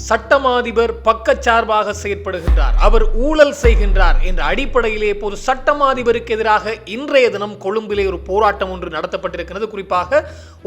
சட்டமாதிபர் பக்கச்சார்பாக செயற்படுகின்றார், அவர் ஊழல் செய்கின்றார் என்ற அடிப்படையிலே இப்போது சட்டமாதிபருக்கு எதிராக இன்றைய தினம் கொழும்பிலே ஒரு போராட்டம் ஒன்று நடத்தப்பட்டிருக்கிறது. குறிப்பாக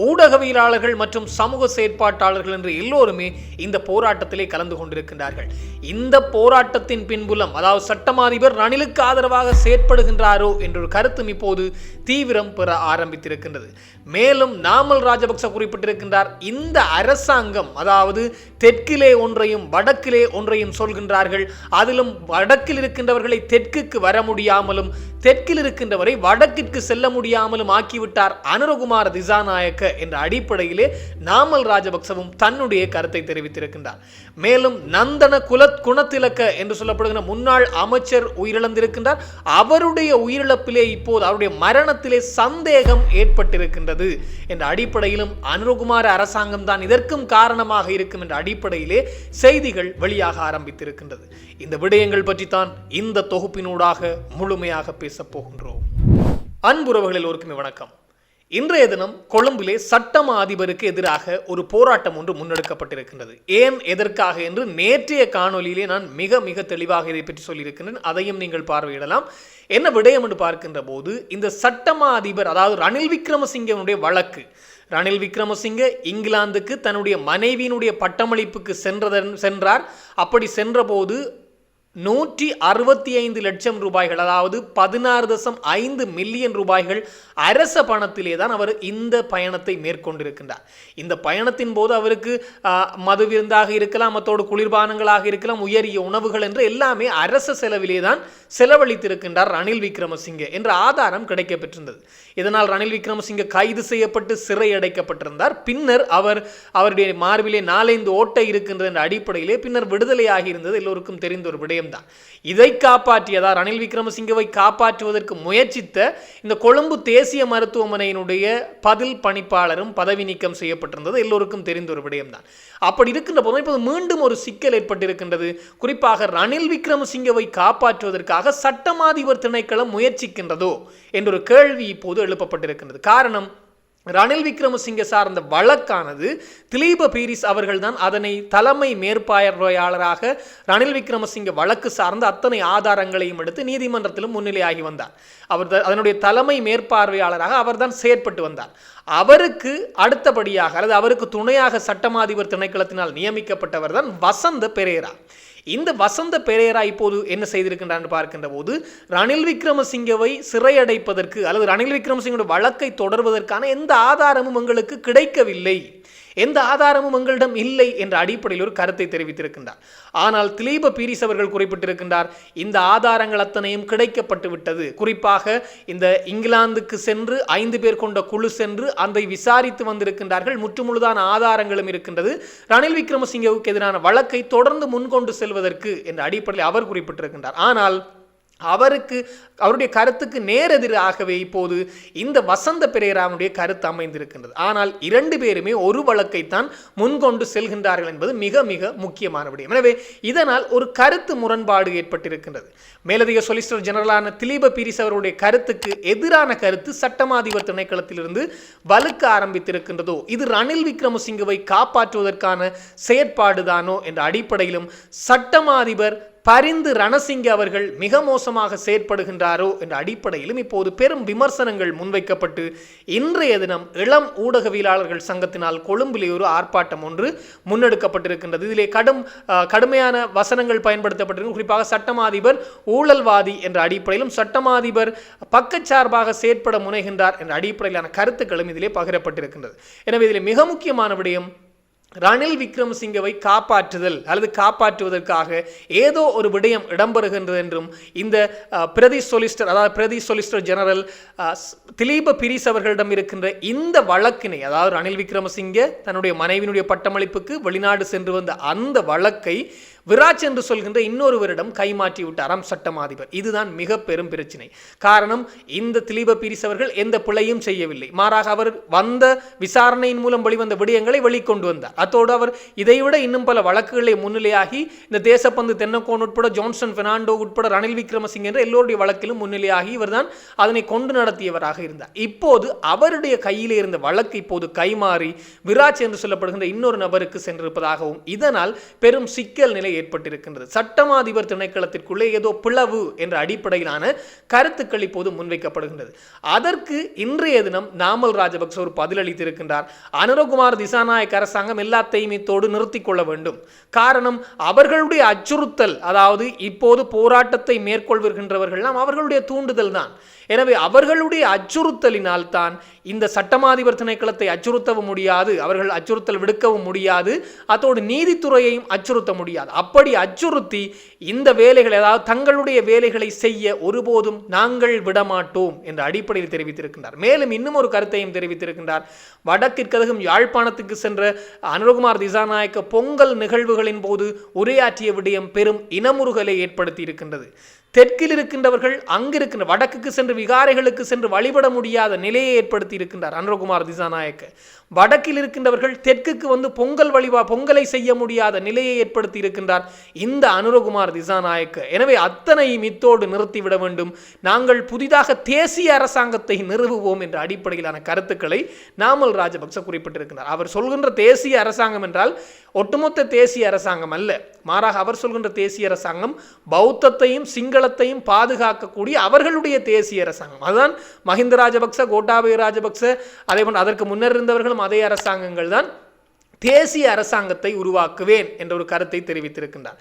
ஊடகவியலாளர்கள் மற்றும் சமூக செயற்பாட்டாளர்கள் என்று எல்லோருமே இந்த போராட்டத்திலே கலந்து கொண்டிருக்கின்றார்கள். இந்த போராட்டத்தின் பின்புலம், அதாவது சட்டமாதிபர் ரணிலுக்கு ஆதரவாக செயற்படுகின்றாரோ என்ற ஒரு கருத்தும் இப்போது தீவிரம் பெற ஆரம்பித்திருக்கின்றது. மேலும் நாமல் ராஜபக்ச குறிப்பிட்டிருக்கின்றார், இந்த அரசாங்கம், அதாவது தெற்கிலே ஒன்றையும் வடக்கிலே ஒன்றையும் சொல்கின்றார்கள், அதிலும் வடக்கில் இருக்கின்றவர்களை தெற்குக்கு வர முடியாமலும் தெற்கில் இருக்கின்றவரை வடக்கிற்கு செல்ல முடியாமலும் ஆக்கிவிட்டார் அனுரகுமார திசாநாயக்க என்ற அடிப்படையிலே நாமல் ராஜபக்சவும் தன்னுடைய கருத்தை தெரிவித்திருக்கின்றார். மேலும் நந்தன குணத்திலக்க என்று சொல்லப்படுகிற முன்னாள் அமைச்சர் உயிரிழந்திருக்கின்றார். அவருடைய உயிரிழப்பிலே இப்போது அவருடைய மரணத்திலே சந்தேகம் ஏற்பட்டிருக்கின்றது என்ற அடிப்படையிலும் அனுரகுமார அரசாங்கம் தான் இதற்கும் காரணமாக இருக்கும் என்ற அடிப்படையிலே செய்திகள் வெளியாக ஆரம்பித்திருக்கின்றது. இந்த விடயங்கள் பற்றித்தான் இந்த தொகுப்பினூடாக முழுமையாக பேச போகின்றோம். அன்புறவுகள் எல்லோருக்குமே வணக்கம். இன்றைய தினம் கொழும்பிலே சட்டமா அதிபருக்கு எதிராக ஒரு போராட்டம் ஒன்று முன்னெடுக்கப்பட்டிருக்கின்றது. ஏன், எதற்காக என்று நேற்றைய காணொலியிலே நான் மிக தெளிவாக இதை பற்றி சொல்லியிருக்கின்றேன். அதையும் நீங்கள் பார்வையிடலாம். என்ன விடயம் என்று பார்க்கின்ற போது, இந்த சட்டமா அதிபர், அதாவது ரணில் விக்ரமசிங்கனுடைய வழக்கு, ரணில் விக்ரமசிங்க இங்கிலாந்துக்கு தன்னுடைய மனைவியினுடைய பட்டமளிப்புக்கு சென்றார். அப்படி சென்றபோது 165 லட்சம் ரூபாய்கள், அதாவது 16.5 மில்லியன் ரூபாய்கள் அரச பணத்திலே தான் அவர் இந்த பயணத்தை மேற்கொண்டிருக்கின்றார். இந்த பயணத்தின் போது அவருக்கு மது விருந்தாக இருக்கலாம், மற்றோடு குளிர்பானங்களாக இருக்கலாம், உயரிய உணவுகள் என்று எல்லாமே அரச செலவிலே தான் செலவழித்திருக்கின்றார் ரணில் விக்ரமசிங்கே என்ற ஆதாரம் கிடைக்கப்பெற்றிருந்தது. இதனால் ரணில் விக்ரமசிங்கே கைது செய்யப்பட்டு சிறை அடைக்கப்பட்டிருந்தார். பின்னர் அவருடைய மார்பிலே 4-5 ஓட்டை இருக்கின்ற அடிப்படையிலே பின்னர் விடுதலையாகி இருந்தது எல்லோருக்கும் தெரிந்த ஒரு விடயம் தான். இதை காப்பாற்றியதா ரணில் விக்ரமசிங்கவை காப்பாற்றுவதற்கு முயற்சித்த இந்த கொழும்பு தேசிய மருத்துவமனையினுடைய பதில் பணிப்பாளரும் பதவி நீக்கம் செய்யப்பட்டிருந்தது எல்லோருக்கும் தெரிந்த ஒரு விடயம் தான். அப்படி இருக்கின்ற போது இப்போது மீண்டும் ஒரு சிக்கல் ஏற்பட்டிருக்கின்றது. குறிப்பாக ரணில் விக்ரமசிங்கவை காப்பாற்றுவதற்காக சட்டமாதிபர் திணைக்களம் முயற்சிக்கின்றதோ என்ற ஒரு கேள்வி இப்போது எழுப்பப்பட்டிருக்கின்றது. காரணம், ரணில் விக்ரமசிங்க சார்ந்த வழக்கானது திலீப பீரிஸ் அவர்கள் தான் அதனை தலைமை மேற்பார்வையாளராக ரணில் விக்ரமசிங்க வழக்கு சார்ந்த அத்தனை ஆதாரங்களையும் எடுத்து நீதிமன்றத்திலும் முன்னிலையாகி வந்தார். அதனுடைய தலைமை மேற்பார்வையாளராக அவர்தான் செயற்பட்டு வந்தார். அவருக்கு அடுத்தபடியாக, அல்லது அவருக்கு துணையாக சட்டமாதிபர் திணைக்களத்தினால் நியமிக்கப்பட்டவர் தான் வசந்த பெரேரா. இந்த வசந்த பெரேரா இப்போது என்ன செய்திருக்கின்றார் என்று பார்க்கின்ற போது, ரணில் விக்ரமசிங்கவை சிறையடைப்பதற்கு அல்லது ரணில் விக்ரமசிங்கோட வழக்கை தொடர்வதற்கான எந்த ஆதாரமும் எங்களுக்கு கிடைக்கவில்லை, எந்த ஆதாரமும் எங்களிடம் இல்லை என்ற அடிப்படையில் ஒரு கருத்தை தெரிவித்திருக்கின்றார். ஆனால் திலீப பீரிஸ் அவர்கள் குறிப்பிட்டிருக்கின்றார், இந்த ஆதாரங்கள் அத்தனையும் கிடைக்கப்பட்டு விட்டது. குறிப்பாக இந்த இங்கிலாந்துக்கு சென்று 5 பேர் கொண்ட குழு சென்று அதை விசாரித்து வந்திருக்கின்றார்கள். முற்றுமுழுதான ஆதாரங்களும் இருக்கின்றது. ரணில் விக்ரமசிங்கவுக்கு எதிரான வழக்கை தொடர்ந்து முன்கொண்டு செல்வதற்கு என்ற அடிப்படையில் அவர் குறிப்பிட்டிருக்கின்றார். ஆனால் அவருடைய கருத்துக்கு நேரெதிராகவே இப்போது இந்த வசந்த பெரேராவுடைய கருத்து அமைந்திருக்கின்றது. ஆனால் 2 பேருமே ஒரு வழக்கைத்தான் முன்கொண்டு செல்கின்றார்கள் என்பது மிக முக்கியமான விடயம். எனவே இதனால் ஒரு கருத்து முரண்பாடு ஏற்பட்டிருக்கின்றது. மேலதிக சொலிசிட்டர் ஜெனரலான திலீப பீரிஸ் அவருடைய கருத்துக்கு எதிரான கருத்து சட்டமாதிபர் திணைக்களத்திலிருந்து வலுக்க ஆரம்பித்திருக்கின்றதோ, இது ரணில் விக்ரமசிங்கவை காப்பாற்றுவதற்கான செயற்பாடுதானோ என்ற அடிப்படையிலும் சட்டமாதிபர் பரிந்து ரணசிங்க அவர்கள் மிக மோசமாக செயற்படுகின்றாரோ என்ற அடிப்படையிலும் இப்போது பெரும் விமர்சனங்கள் முன்வைக்கப்பட்டு இன்றைய தினம் இளம் ஊடகவியலாளர்கள் சங்கத்தினால் கொழும்பிலே ஒரு ஆர்ப்பாட்டம் ஒன்று முன்னெடுக்கப்பட்டிருக்கின்றது. இதிலே கடுமையான வசனங்கள் பயன்படுத்தப்பட்டிருக்கும். குறிப்பாக சட்டமாதிபர் ஊழல்வாதி என்ற அடிப்படையிலும் சட்டமாதிபர் பக்கச்சார்பாக செயற்பட முனைகின்றார் என்ற அடிப்படையிலான கருத்துக்களும் இதிலே பகிரப்பட்டிருக்கின்றது. எனவே இதிலே மிக முக்கியமான விடயம், ரணில் விக்ரமசிங்கவை காப்பாற்றுதல் அல்லது காப்பாற்றுவதற்காக ஏதோ ஒரு விடயம் இடம்பெறுகின்றது என்றும் இந்த பிரதி சொலிசிட்டர் ஜெனரல் திலீப பீரிஸ் அவர்களிடம் இருக்கின்ற இந்த வழக்கினை, அதாவது ரணில் விக்ரமசிங்கே தன்னுடைய மனைவியினுடைய பட்டமளிப்புக்கு வெளிநாடு சென்று வந்த அந்த வழக்கை விராஜ் என்று சொல்கின்ற இன்னொருவரிடம் கைமாற்றி விட்டாராம் சட்டமாதிபர். இதுதான் மிக பெரும் பிரச்சனை. காரணம், இந்த திலீப பீரிஸ் அவர்கள் எந்த பிழையும் செய்யவில்லை. மாறாக அவர் வந்த விசாரணையின் மூலம் வெளிவந்த விடயங்களை வெளிக்கொண்டு வந்தார். அத்தோடு அவர் இதைவிட இன்னும் பல வழக்குகளை முன்னிலையாகி இந்த தேசப்பந்து தென்னக்கோன் உட்பட ஜான்சன் பெர்னாண்டோ உட்பட ரணில் விக்ரமசிங்க என்ற எல்லோருடைய வழக்கிலும் முன்னிலையாகி இவர்தான் அதனை கொண்டு நடத்தியவராக இருந்தார். இப்போது அவருடைய கையிலே இருந்த வழக்கு இப்போது கைமாறி விராஜ் என்று சொல்லப்படுகின்ற இன்னொரு நபருக்கு சென்றிருப்பதாகவும் இதனால் பெரும் சிக்கல் நிலை ஏற்பட்டிருக்கின்றது. சட்டமாதிபர் திணைக்களத்திற்குள்ளே ஏதோ பிளவு என்ற அடிப்படையிலான கருத்துக்கள் இப்போது முன்வைக்கப்படுகின்றது. அதற்கு இன்றைய தினம் நாமல் ராஜபக்ச ஒரு பதிலளித்திருக்கின்றார். அனுரகுமார் திசாநாயக்க அரசாங்கம் எல்லாத்தையும் இத்தோடு நிறுத்திக் கொள்ள வேண்டும். காரணம், அவர்களுடைய அச்சுறுத்தல், அதாவது இப்போது போராட்டத்தை மேற்கொள்கின்றவர்கள் அவர்களுடைய தூண்டுதல் தான். எனவே அவர்களுடைய அச்சுறுத்தலினால் தான் இந்த சட்டமாதிபர் திணைக்களத்தை அச்சுறுத்தவும் முடியாது, அவர்கள் அச்சுறுத்தல் விடுக்கவும் முடியாது, அதோடு நீதித்துறையையும் அச்சுறுத்த முடியாது. அப்படி அச்சுறுத்தி இந்த வேலைகளை, அதாவது தங்களுடைய வேலைகளை செய்ய ஒருபோதும் நாங்கள் விடமாட்டோம் என்ற அடிப்படையில் தெரிவித்திருக்கின்றார். மேலும் இன்னும் ஒரு கருத்தையும் தெரிவித்திருக்கின்றார். வடக்கிற்கதகும் யாழ்ப்பாணத்துக்கு சென்ற அனுரகுமார் திசாநாயக்க பொங்கல் நிகழ்வுகளின் போது உரையாற்றிய விடயம் பெரும் இனமுறுகலை ஏற்படுத்தி இருக்கின்றது. தெற்கில் இருக்கின்றவர்கள் அங்கிருக்கின்ற வடக்குக்கு சென்று விகாரைகளுக்கு சென்று வழிபட முடியாத நிலையை ஏற்படுத்தி இருக்கின்றார் அனுரகுமார் திசாநாயக்க. வடக்கில் இருக்கின்றவர்கள் தெற்குக்கு வந்து பொங்கலை செய்ய முடியாத நிலையை ஏற்படுத்தி இருக்கின்றார் இந்த அனுரகுமார் திசாநாயக்க. எனவே அத்தனையும் இத்தோடு நிறுத்திவிட வேண்டும், நாங்கள் புதிதாக தேசிய அரசாங்கத்தை நிறுவுவோம் என்ற அடிப்படையிலான கருத்துக்களை நாமல் ராஜபக்ச குறிப்பிட்டிருக்கிறார். அவர் சொல்கின்ற தேசிய அரசாங்கம் என்றால் ஒட்டுமொத்த தேசிய அரசாங்கம் அல்ல, மாறாக அவர் சொல்கின்ற தேசிய அரசாங்கம் பௌத்தத்தையும் சிங்களத்தையும் பாதுகாக்கக்கூடிய அவர்களுடைய தேசிய அரசாங்கம். அதுதான் மஹிந்த ராஜபக்ச, கோட்டாபய ராஜபக்ச, அதே போன்று அதற்கு முன்னர் இருந்தவர்களும் அதே அரசாங்கங்கள் தான் தேசிய அரசாங்கத்தை உருவாக்குவேன் என்ற ஒரு கருத்தை தெரிவித்திருக்கின்றார்.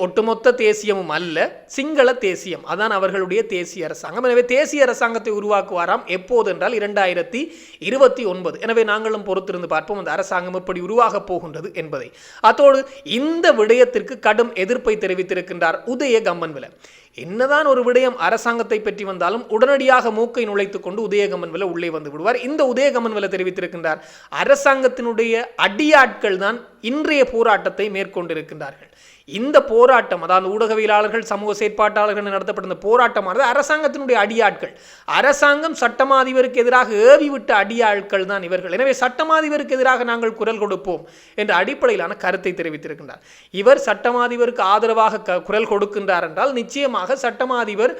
ஒட்டுமொத்த தேசியமும் அல்ல, சிங்கள தேசியம், அதான் அவர்களுடைய தேசிய அரசாங்கம். எனவே தேசிய அரசாங்கத்தை உருவாக்குவாராம். எப்போது என்றால் 2029. எனவே நாங்களும் பொறுத்திருந்து பார்ப்போம் அந்த அரசாங்கம் எப்படி உருவாக போகின்றது என்பதை. அதோடு இந்த விடயத்திற்கு கடும் எதிர்ப்பை தெரிவித்திருக்கின்றார் உதய கம்மன்வில. என்னதான் ஒரு விடயம் அரசாங்கத்தை பற்றி வந்தாலும் உடனடியாக மூக்கை நுழைத்துக் கொண்டு உதயகம்மன்வில உள்ளே வந்து விடுவார். இந்த உதயகம்மன்வில தெரிவித்திருக்கின்றார், அரசாங்கத்தினுடைய அடியாட்கள் தான் இன்றைய போராட்டத்தை மேற்கொண்டிருக்கின்றார்கள். இந்த போராட்டம், அதாவது ஊடகவியலாளர்கள், சமூக செயற்பாட்டாளர்கள் நடத்தப்பட்ட இந்த போராட்டமானது அரசாங்கத்தினுடைய அடியாட்கள், அரசாங்கம் சட்டமாதிபருக்கு எதிராக ஏவிவிட்ட அடியாட்கள் தான் இவர்கள். எனவே சட்டமாதிபருக்கு எதிராக நாங்கள் குரல் கொடுப்போம் என்ற அடிப்படையிலான கருத்தை தெரிவித்திருக்கின்றார். இவர் சட்டமாதிபருக்கு ஆதரவாக குரல் கொடுக்கின்றார் என்றால் நிச்சயமாக சட்டமாதிபர்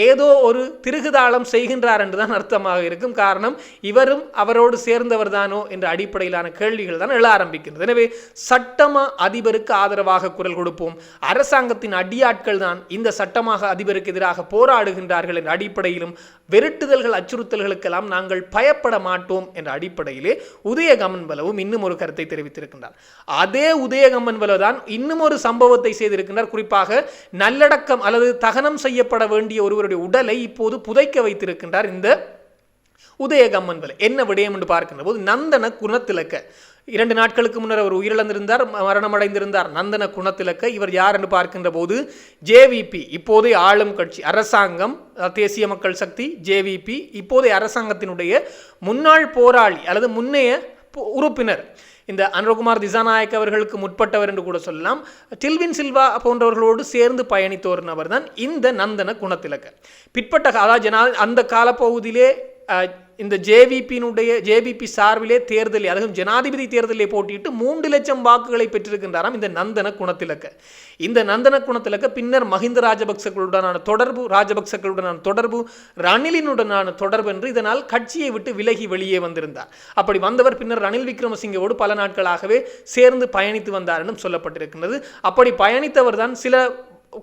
ஏதோ ஒரு திருகுதாளம் செய்கின்றார் என்றுதான் அர்த்தமாக இருக்கும். காரணம், இவரும் அவரோடு சேர்ந்தவர் தானோ என்ற அடிப்படையிலான கேள்விகள் தான் எழ ஆரம்பிக்கின்றது. எனவே சட்டமா அதிபருக்கு ஆதரவாக குரல் கொடுப்போம், அரசாங்கத்தின் அடியாட்கள் தான் இந்த சட்டமாக அதிபருக்கு எதிராக போராடுகின்றார்கள் என்ற அடிப்படையிலும் வெறுட்டுதல்கள், அச்சுறுத்தல்களுக்கெல்லாம் நாங்கள் பயப்பட மாட்டோம் என்ற அடிப்படையிலே உதயகம்மன்வலவும் இன்னும் ஒரு கருத்தை தெரிவித்திருக்கின்றார். அதே உதயகம்மன்வல தான் இன்னும் ஒரு சம்பவத்தை செய்திருக்கின்றார். குறிப்பாக நல்லடக்கம் அல்லது தகனம் செய்யப்பட வேண்டிய ஒருவருடைய உடலை இப்போது புதைக்க வைத்திருக்கின்றார் இந்த உதயகம்மன்வல. என்ன விடயம் என்று பார்க்கின்ற போது, நந்தன குணத்திலக்க 2 நாட்களுக்கு முன்னர் அவர் உயிரிழந்திருந்தார், மரணமடைந்திருந்தார். நந்தன குணத்திலக்க இவர் யார் என்று பார்க்கின்ற போது ஜேவிபி, இப்போதைய ஆளும் கட்சி அரசாங்கம், தேசிய மக்கள் சக்தி, ஜேவிபி இப்போதைய அரசாங்கத்தினுடைய முன்னாள் போராளி அல்லது முன்னைய உறுப்பினர். இந்த அனுரகுமார் திசாநாயக்க அவர்களுக்கு முற்பட்டவர் என்று கூட சொல்லலாம். டில்வின் சில்வா போன்றவர்களோடு சேர்ந்து பயணித்த ஒரு நபர் தான் இந்த நந்தன குணத்திலக்க. பிற்பட்ட அதாவது அந்த காலப்பகுதியிலே இந்த ஜேவிபி சார்பிலே தேர்தலில், அதுவும் ஜனாதிபதி தேர்தலிலே போட்டியிட்டு 3 லட்சம் வாக்குகளை பெற்றிருக்கின்றாராம் இந்த நந்தன குணத்திலக்க. இந்த நந்தன குணத்திலக்க பின்னர் மஹிந்த ராஜபக்சர்களுடனான தொடர்பு, ரணிலினுடனான தொடர்பு என்று இதனால் கட்சியை விட்டு விலகி வெளியே வந்திருந்தார். அப்படி வந்தவர் பின்னர் ரணில் விக்ரமசிங்கோடு பல நாட்களாகவே சேர்ந்து பயணித்து வந்தார் என்றும் சொல்லப்பட்டிருக்கின்றது. அப்படி பயணித்தவர் தான்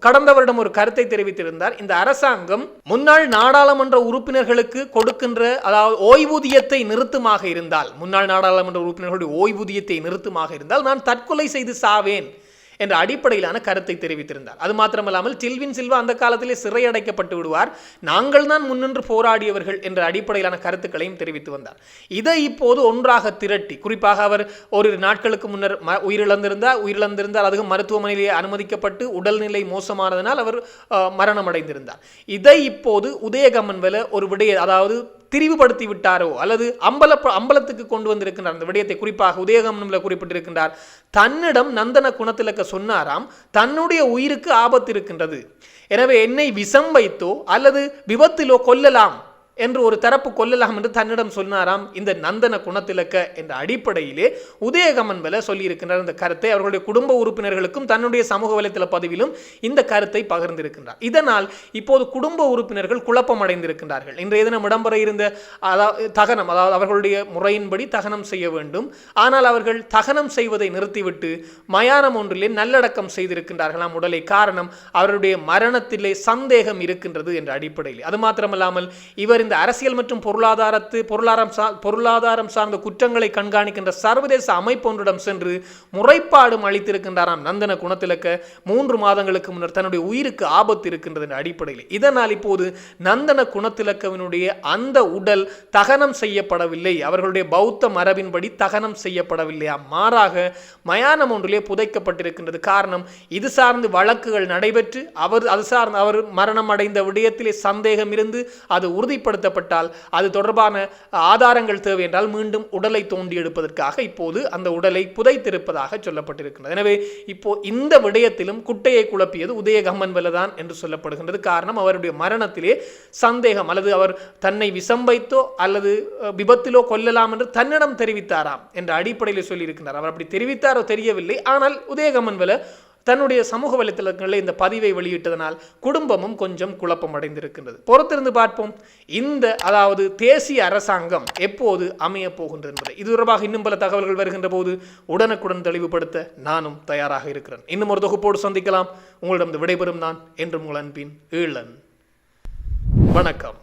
கடந்த வருடம் ஒரு கருத்தை தெரிவித்திருந்தார். இந்த அரசாங்கம் முன்னாள் நாடாளுமன்ற உறுப்பினர்களுக்கு கொடுக்கின்ற, அதாவது ஓய்வூதியத்தை நிறுத்தமாக இருந்தால், முன்னாள் நாடாளுமன்ற உறுப்பினர்களுடைய ஓய்வூதியத்தை நிறுத்தமாக இருந்தால் நான் தற்கொலை செய்து சாவேன் என்ற அடிப்படையிலான கருத்தை தெரிவித்திருந்தார். அது மாத்திரமல்லாமல் டில்வின் சில்வா அந்த காலத்திலே சிறையடைக்கப்பட்டு விடுவார், நாங்கள் தான் முன்னின்று போராடியவர்கள் என்ற அடிப்படையிலான கருத்துக்களையும் தெரிவித்து வந்தார். இதை இப்போது ஒன்றாக திரட்டி, குறிப்பாக அவர் ஒரு நாட்களுக்கு முன்னர் உயிரிழந்திருந்தார், அதுவும் மருத்துவமனையிலே அனுமதிக்கப்பட்டு உடல்நிலை மோசமானதனால் அவர் மரணமடைந்திருந்தார். இதை இப்போது உதயகம்மன்வல ஒரு விடய, அதாவது திரிவுபடுத்தி விட்டாரோ அல்லது அம்பலத்துக்கு கொண்டு வந்திருக்கின்றார். அந்த விடயத்தை குறிப்பாக உதயகமனம்ல குறிப்பிட்டிருக்கின்றார். தன்னிடம் நந்தன குணத்திலக்க சொன்னாராம், தன்னுடைய உயிருக்கு ஆபத்து இருக்கின்றது, எனவே என்னை விஷம் வைத்தோ அல்லது விபத்திலோ கொல்லலாம் என்று ஒரு தரப்பு கொல்லலாம் என்று தன்னிடம் சொன்னாராம். இந்த நந்தன குணத்திலக்க என்ற அடிப்படையிலே உதயகமன் வல சொல்லியிருக்கின்றார். இந்த கருத்தை அவர்களுடைய குடும்ப உறுப்பினர்களுக்கும் தன்னுடைய சமூக வலைத்தள பதிவிலும் இந்த கருத்தை பகிர்ந்திருக்கின்றார். இதனால் இப்போது குடும்ப உறுப்பினர்கள் குழப்பம் அடைந்திருக்கின்றார்கள். இன்றைய தினம் இடம்பெற இருந்த தகனம், அதாவது அவர்களுடைய முறையின்படி தகனம் செய்ய வேண்டும், ஆனால் அவர்கள் தகனம் செய்வதை நிறுத்திவிட்டு மயானம் ஒன்றிலே நல்லடக்கம் செய்திருக்கின்றார்களாம் உடலை. காரணம், அவருடைய மரணத்திலே சந்தேகம் இருக்கின்றது என்ற அடிப்படையில். அது மாத்திரமல்லாமல் இவர் இந்த அரசியல் மற்றும் பொருளாதாரம் சார்ந்த குற்றங்களை கண்காணிக்கின்ற சர்வதேச அமைப்பு ஒன்றிடம் சென்று முறைப்பாடும் அளித்திருக்கின்றாராம். நந்தன குணத்திலக்க 3 மாதங்களுக்கு முன்னர் தன்னுடைய உயிருக்கு ஆபத்து இருக்கின்றது என்ற அடிப்படையில். இதனால் இப்போது நந்தன குணத்திலக்கவினுடைய அந்த உடல் தகனம் செய்யப்படவில்லை, அவர்களுடைய பௌத்த மரபின்படி தகனம் செய்யப்படவில்லையா, மாறாக மயானம் ஒன்றிலே புதைக்கப்பட்டிருக்கின்றது. காரணம், இது சார்ந்து வழக்குகள் நடைபெற்று அவர் மரணம் அடைந்த விடயத்திலே சந்தேகம் இருந்து அது உறுதிப்படுத்தப்பட்டால் அது தொடர்பான ஆதாரங்கள் தேவை என்றால் மீண்டும் உடலை தோண்டி எடுப்பதற்காக இப்போது அந்த உடலை புதைத்திருப்பதாக சொல்லப்பட்டிருக்கிறது. எனவே இப்போ இந்த விடயத்திலும் குட்டையை குழப்பியது உதயகம்மன் வலதான் என்று சொல்லப்படுகின்றது. காரணம், அவருடைய மரணத்திலே சந்தேகம், அல்லது அவர் தன்னை விஷம் வைத்தோ அல்லது விபத்திலோ கொல்லலாம் என்று தன்னிடம் தெரிவித்தாராம் என்ற அடிப்படையில் சொல்லியிருக்கிறார். அவர் அப்படி தெரிவித்தாரோ தெரியவில்லை. ஆனால் உதயகம்மன் வல தன்னுடைய சமூக வலைத்தளங்களில் இந்த பதிவை வெளியிட்டதனால் குடும்பமும் கொஞ்சம் குழப்பம் அடைந்திருக்கின்றது. பொறுத்திருந்து பார்ப்போம் அதாவது தேசிய அரசாங்கம் எப்போது அமைய போகின்றது என்பதை. இது தொடர்பாக இன்னும் பல தகவல்கள் வருகின்ற போது உடனுக்குடன் தெளிவுபடுத்த நானும் தயாராக இருக்கிறேன். இன்னும் ஒரு தொகுப்போடு சந்திக்கலாம். உங்களிடம் விடைபெறும் நான் என்றும் உங்கள் அன்பின் ஈழன். வணக்கம்.